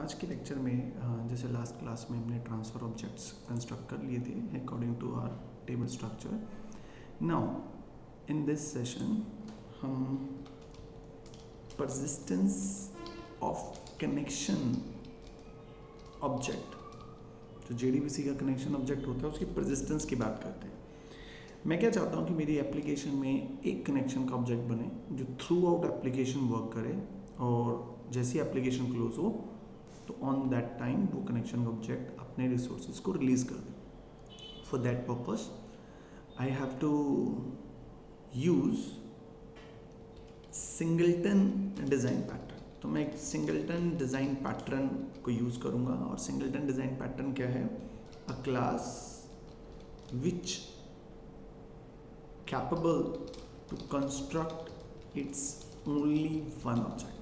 आज के लेक्चर में जैसे लास्ट क्लास में हमने ट्रांसफ़र ऑब्जेक्ट्स कंस्ट्रक्ट कर लिए थे according to our table structure. Now in this session हम परसिस्टेंस ऑफ कनेक्शन ऑब्जेक्ट, जो JDBC का कनेक्शन ऑब्जेक्ट होता है उसकी परसिस्टेंस की बात करते हैं. मैं क्या चाहता हूँ कि मेरी एप्लीकेशन में एक कनेक्शन का ऑब्जेक्ट बने जो थ्रू आउट एप्लीकेशन वर्क करे, और जैसी एप्लीकेशन क्लोज हो तो ऑन दैट टाइम वो कनेक्शन ऑब्जेक्ट अपने रिसोर्सेज को रिलीज कर दे. For that purpose I have to use singleton design pattern. तो मैं एक सिंगलटन डिज़ाइन पैटर्न को यूज़ करूँगा. और सिंगलटन डिज़ाइन पैटर्न क्या है? A class which capable to construct its only one object.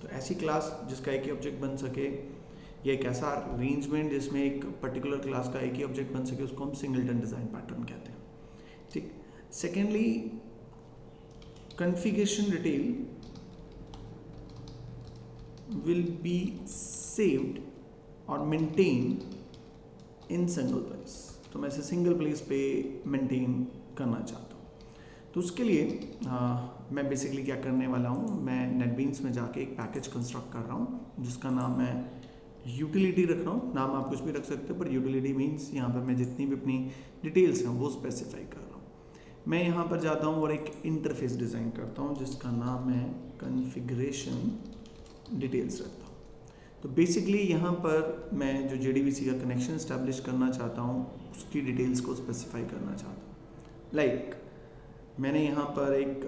तो ऐसी क्लास जिसका एक ही ऑब्जेक्ट बन सके, या एक ऐसा अरेंजमेंट जिसमें एक पर्टिकुलर क्लास का एक ही ऑब्जेक्ट बन सके, उसको हम सिंगलटन डिज़ाइन पैटर्न कहते हैं. ठीक. Secondly, configuration detail will be saved और मेंटेन इन सिंगल प्लेस. तो मैं इसे सिंगल प्लेस पे मेंटेन करना चाहता हूँ. तो उसके लिए मैं बेसिकली क्या करने वाला हूँ, मैं नेटबीन्स में जाके एक पैकेज कंस्ट्रक्ट कर रहा हूँ जिसका नाम मैं यूटिलिटी रख रहा हूँ. नाम आप कुछ भी रख सकते हो, पर यूटिलिटी मीन्स यहाँ पर मैं जितनी भी अपनी डिटेल्स हैं वो स्पेसिफाई कर रहा हूँ. मैं यहाँ पर जाता हूँ और एक इंटरफेस डिज़ाइन करता हूँ जिसका नाम है कॉन्फ़िगरेशन डिटेल्स रखता हूँ. तो बेसिकली यहाँ पर मैं जो JDBC का कनेक्शन इस्टेब्लिश करना चाहता हूँ उसकी डिटेल्स को स्पेसिफाई करना चाहता हूँ. लाइक मैंने यहाँ पर एक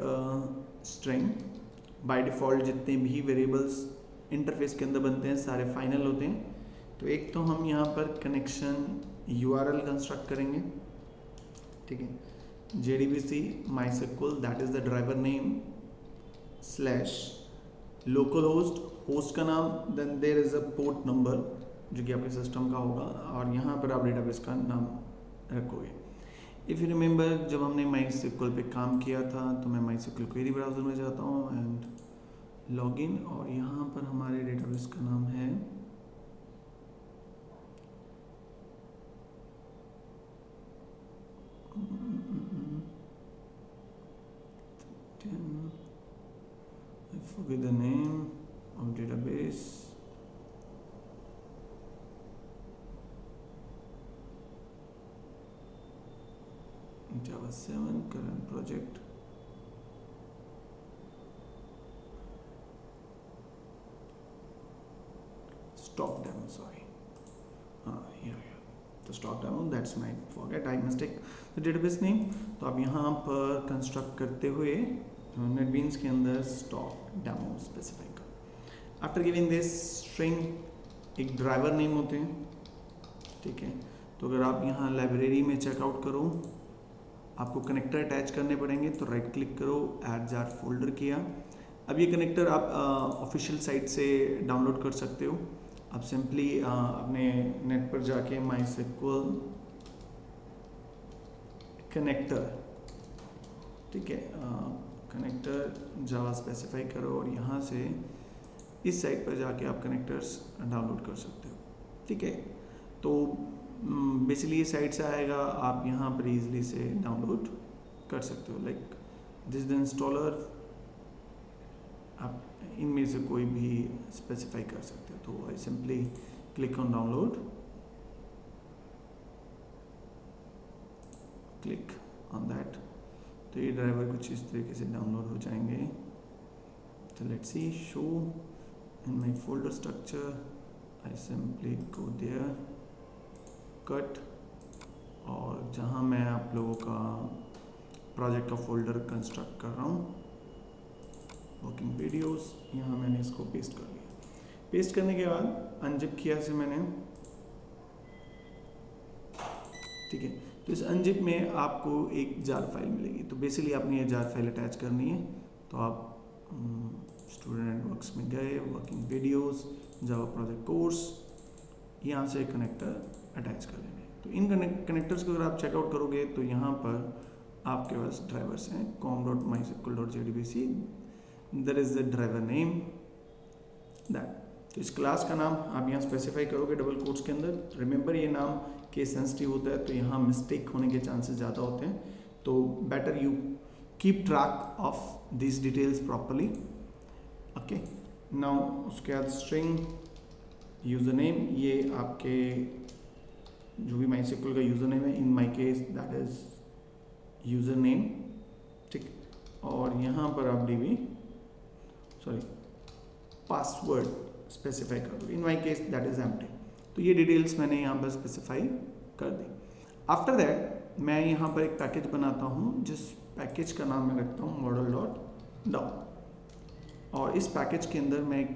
स्ट्रिंग, बाय डिफ़ॉल्ट जितने भी वेरिएबल्स इंटरफेस के अंदर बनते हैं सारे फाइनल होते हैं. तो एक तो हम यहाँ पर कनेक्शन URL कंस्ट्रक्ट करेंगे. ठीक है. JDBC MySQL, that is the driver name slash local host का नाम, then there is a port number जो कि आपके सिस्टम का होगा, और यहाँ पर आप डेटाबेस का नाम रखोगे. इफ़ यू रिमेंबर, जब हमने MySQL पे काम किया था तो मैं MySQL क्वेरी ब्राउज़र में जाता हूँ एंड लॉगिन, और यहाँ पर हमारे डेटाबेस का नाम है I forget the name of database. Java 7 current project. Stock demo, sorry. Here. तो stock demo, that's my forget, I mistake the database name. तो आप यहाँ पर कंस्ट्रक्ट करते हुए नेटबीन्स के अंदर stock demo स्पेसिफाई करो. आफ्टर गिविंग दिस स्ट्रिंग एक ड्राइवर नेम होते हैं. ठीक है. तो अगर आप यहाँ लाइब्रेरी में चेकआउट करो, आपको कनेक्टर अटैच करने पड़ेंगे. तो राइट क्लिक करो, ऐड जार फोल्डर किया. अब ये कनेक्टर आप ऑफिशियल साइट से डाउनलोड कर सकते हो. आप सिंपली अपने नेट पर जाके MySQL कनेक्टर, ठीक है, कनेक्टर जावा स्पेसिफाई करो और यहाँ से इस साइट पर जाके आप कनेक्टर्स डाउनलोड कर सकते हो. ठीक है. तो बेसिकली ये साइट से आएगा, आप यहाँ पर इजीली से डाउनलोड कर सकते हो. लाइक दिस द इंस्टॉलर, आप इनमें से कोई भी स्पेसिफाई कर सकते हो. तो I simply click on download, click on that. तो ये ड्राइवर कुछ इस तरीके से डाउनलोड हो जाएंगे. तो let's see, show in my folder structure. I simply go there, cut, और जहाँ मैं आप लोगों का प्रोजेक्ट का फोल्डर कंस्ट्रक्ट कर रहा हूँ, वर्किंग वीडियोस, यहाँ मैंने इसको पेस्ट कर लिया. पेस्ट करने के बाद अनजिप किया से मैंने. ठीक है. तो इस अनजिप में आपको एक जार फाइल मिलेगी. तो बेसिकली आपने ये जार फाइल अटैच करनी है. तो आप स्टूडेंट नेटवर्क्स में गए, working videos, Java project course, यहाँ से कनेक्टर अटैच कर लेंगे. तो इन कनेक्टर्स को अगर आप चेकआउट करोगे तो यहाँ पर आपके पास ड्राइवर्स हैं. com.mysql.jdbc, there is the driver name that. तो इस क्लास का नाम आप यहाँ स्पेसिफाई करोगे डबल कोट्स के अंदर। रिमेंबर ये नाम केस सेंसिटिव होता है, तो यहाँ मिस्टेक होने के चांसेस ज़्यादा होते हैं, तो better you keep track of this details properly. Okay, now उसके बाद स्ट्रिंग यूज़र नेम, ये आपके जो भी MySQL का यूज़र नेम है, in my case that is user name, ठीक। और यहाँ पर आप पासवर्ड स्पेसिफाई कर दो, in my case that is empty. तो ये डिटेल्स मैंने यहाँ पर स्पेसिफाई कर दी। आफ्टर दैट मैं यहाँ पर एक पैकेज बनाता हूँ, जिस पैकेज का नाम मैं रखता हूँ model.dow, और इस पैकेज के अंदर मैं एक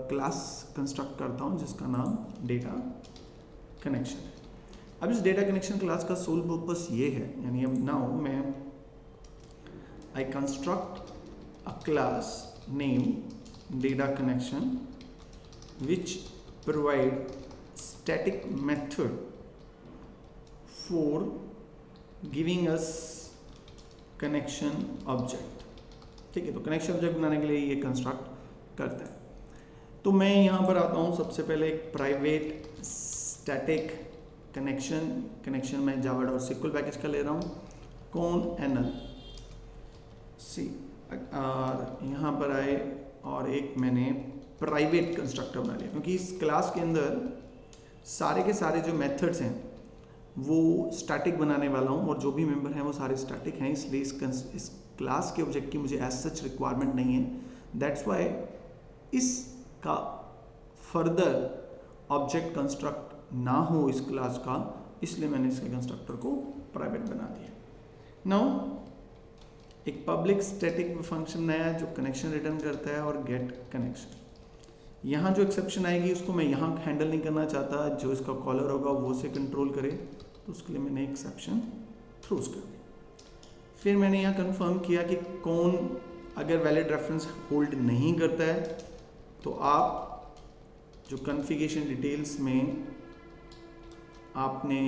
क्लास कंस्ट्रक्ट करता हूँ जिसका नाम डेटा कनेक्शन है। अब इस डेटा कनेक्शन क्लास का सोल पर्पस ये है, यानी अब नाउ मैं I construct a class name data connection which provide static method for giving us connection object, ठीक है। तो कनेक्शन ऑब्जेक्ट बनाने के लिए ये कंस्ट्रक्ट करता है। तो मैं यहाँ पर आता हूँ, सबसे पहले एक प्राइवेट स्टैटिक कनेक्शन मैं java.sql पैकेज का ले रहा हूँ, conn सी, और यहाँ पर आए और एक मैंने प्राइवेट कंस्ट्रक्टर बना लिया, क्योंकि इस क्लास के अंदर सारे के सारे जो मेथड्स हैं वो स्टैटिक बनाने वाला हूँ, और जो भी मेंबर हैं वो सारे स्टैटिक हैं, इसलिए इस क्लास के ऑब्जेक्ट की मुझे एज सच रिक्वायरमेंट नहीं है। दैट्स वाई इसका फर्दर ऑब्जेक्ट कंस्ट्रक्ट ना हो इस क्लास का, इसलिए मैंने इसके कंस्ट्रक्टर को प्राइवेट बना दिया। नाउ एक पब्लिक स्टैटिक फंक्शन नया जो कनेक्शन रिटर्न करता है, और गेट कनेक्शन। यहाँ जो एक्सेप्शन आएगी उसको मैं यहाँ हैंडल नहीं करना चाहता, जो इसका कॉलर होगा वो से कंट्रोल करे, तो उसके लिए मैंने एक्सेप्शन थ्रोज कर दी। फिर मैंने यहाँ कंफर्म किया कि कौन अगर वैलिड रेफरेंस होल्ड नहीं करता है, तो आप जो कॉन्फ़िगरेशन डिटेल्स में आपने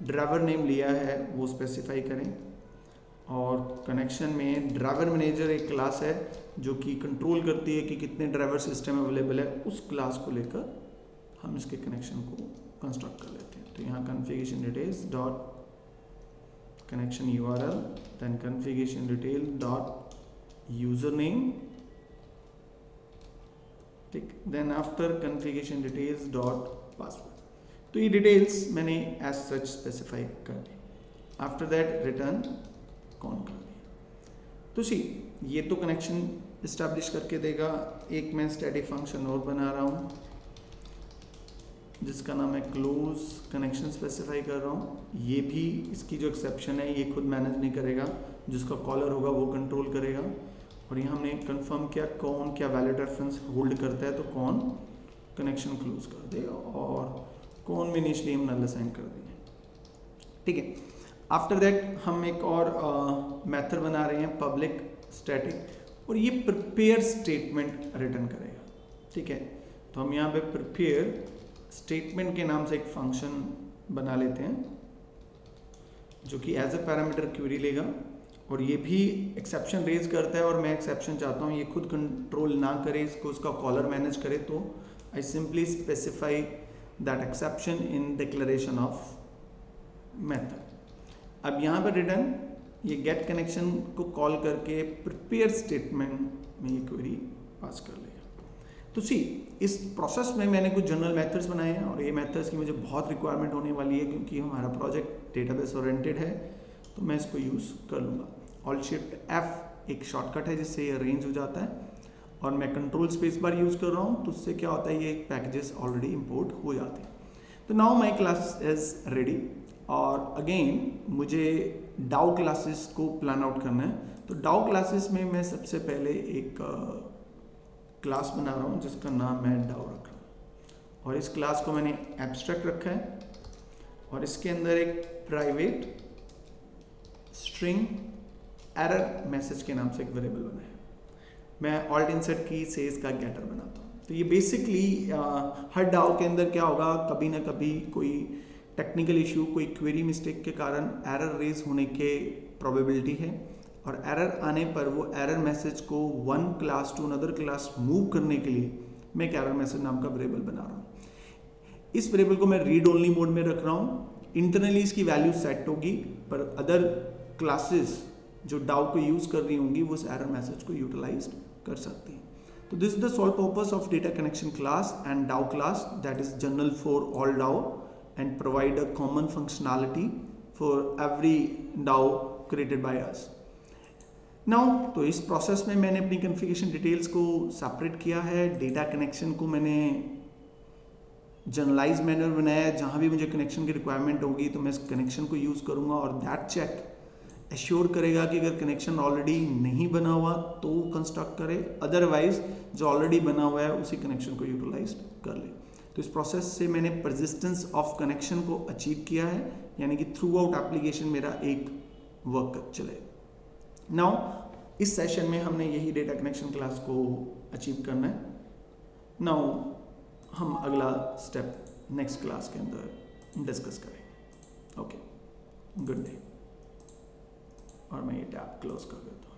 ड्राइवर नेम लिया है वो स्पेसिफाई करें, और कनेक्शन में ड्राइवर मैनेजर एक क्लास है जो कि कंट्रोल करती है कि कितने ड्राइवर सिस्टम अवेलेबल है, उस क्लास को लेकर हम इसके कनेक्शन को कंस्ट्रक्ट कर लेते हैं। तो यहाँ configuration details dot connection URL, then configuration detail dot user name, ठीक, then after configuration details dot password. तो ये डिटेल्स मैंने एज सच स्पेसिफाई कर दी। आफ्टर दैट रिटर्न कौन कर दिया। तो सी ये तो कनेक्शन इस्टेब्लिश करके देगा। एक मैं स्टैटिक फंक्शन और बना रहा हूँ जिसका नाम है क्लोज कनेक्शन स्पेसिफाई कर रहा हूँ। ये भी इसकी जो एक्सेप्शन है ये खुद मैनेज नहीं करेगा, जिसका कॉलर होगा वो कंट्रोल करेगा। और यहाँ हमने कंफर्म किया कौन क्या वैलिड रेफरेंस होल्ड करता है, तो कौन कनेक्शन क्लोज कर दे, और कौन में इनिशियली हम नल असाइन कर देंगे, ठीक है। आफ्टर दैट हम एक और मेथड बना रहे हैं पब्लिक स्टैटिक, और ये प्रिपेयर स्टेटमेंट रिटर्न करेगा, ठीक है। तो हम यहाँ पे प्रिपेयर स्टेटमेंट के नाम से एक फंक्शन बना लेते हैं जो कि एज अ पैरामीटर क्वेरी लेगा, और ये भी एक्सेप्शन रेज करता है, और मैं एक्सेप्शन चाहता हूँ ये खुद कंट्रोल ना करे, इसको उसका कॉलर मैनेज करे, तो I simply specify that exception in declaration of method. अब यहाँ पर रिटर्न ये गेट कनेक्शन को कॉल करके प्रिपेयर स्टेटमेंट में ये क्वेरी पास कर लेगा। तो सी इस प्रोसेस में मैंने कुछ जनरल मेथड्स बनाए हैं, और ये मेथड्स की मुझे बहुत रिक्वायरमेंट होने वाली है क्योंकि हमारा प्रोजेक्ट डेटाबेस ओरिएंटेड है, तो मैं इसको यूज़ कर लूँगा। ऑल्ट शिफ्ट F एक शॉर्टकट है जिससे ये अरेंज हो जाता है, और मैं कंट्रोल स्पेस बार यूज़ कर रहा हूँ, तो उससे क्या होता है ये पैकेजेस ऑलरेडी इंपोर्ट हो जाते हैं। तो now my class is ready, और अगेन मुझे डाउ क्लासेस को प्लान आउट करना है। तो डाउ क्लासेस में मैं सबसे पहले एक क्लास बना रहा हूँ जिसका नाम मैं डाउ रख रहा हूँ, और इस क्लास को मैंने एब्स्ट्रैक्ट रखा है, और इसके अंदर एक प्राइवेट स्ट्रिंग एरर मैसेज के नाम से एक वेरिएबल बनाया है। मैं ऑल्ट इंसर्ट की से इसका गेटर बनाता हूँ। तो ये बेसिकली हर डाउ के अंदर क्या होगा, कभी ना कभी कोई टेक्निकल इशू, कोई क्वेरी मिस्टेक के कारण एरर रेज होने के प्रोबेबिलिटी है। और एरर आने पर वो एरर मैसेज को one class to another class move करने के लिए मैं एक एरर मैसेज नाम का वेरिएबल बना रहा हूँ। इस वेरिएबल को मैं रीड ओनली मोड में रख रहा हूँ। इंटरनली इसकी वैल्यू सेट होगी, पर अदर क्लासेस जो डाउ को यूज कर रही होंगी वो उस एरर मैसेज को यूटिलाइज कर सकती हैं। तो this is the sole purpose of data connection class and DAO class that is general for all DAO and provide a common functionality for every DAO created by us. Now तो इस process में मैंने अपनी configuration details को separate किया है। Data connection को मैंने जनरलाइज मैनर बनाया है, जहाँ भी मुझे कनेक्शन की रिक्वायरमेंट होगी तो मैं इस कनेक्शन को यूज़ करूँगा और दैट चेक एश्योर करेगा कि अगर कनेक्शन ऑलरेडी नहीं बना हुआ तो कंस्ट्रक्ट करे, अदरवाइज जो ऑलरेडी बना हुआ है उसी कनेक्शन को यूटिलाइज कर ले। तो इस प्रोसेस से मैंने परसिस्टेंस ऑफ कनेक्शन को अचीव किया है, यानी कि थ्रू आउट एप्लीकेशन मेरा एक वर्क चले। नाउ इस सेशन में हमने यही डेटा कनेक्शन क्लास को अचीव करना है। नाउ हम अगला स्टेप नेक्स्ट क्लास के अंदर डिस्कस करेंगे। Okay, good day. और मैं ये टैब क्लोज कर देता हूँ।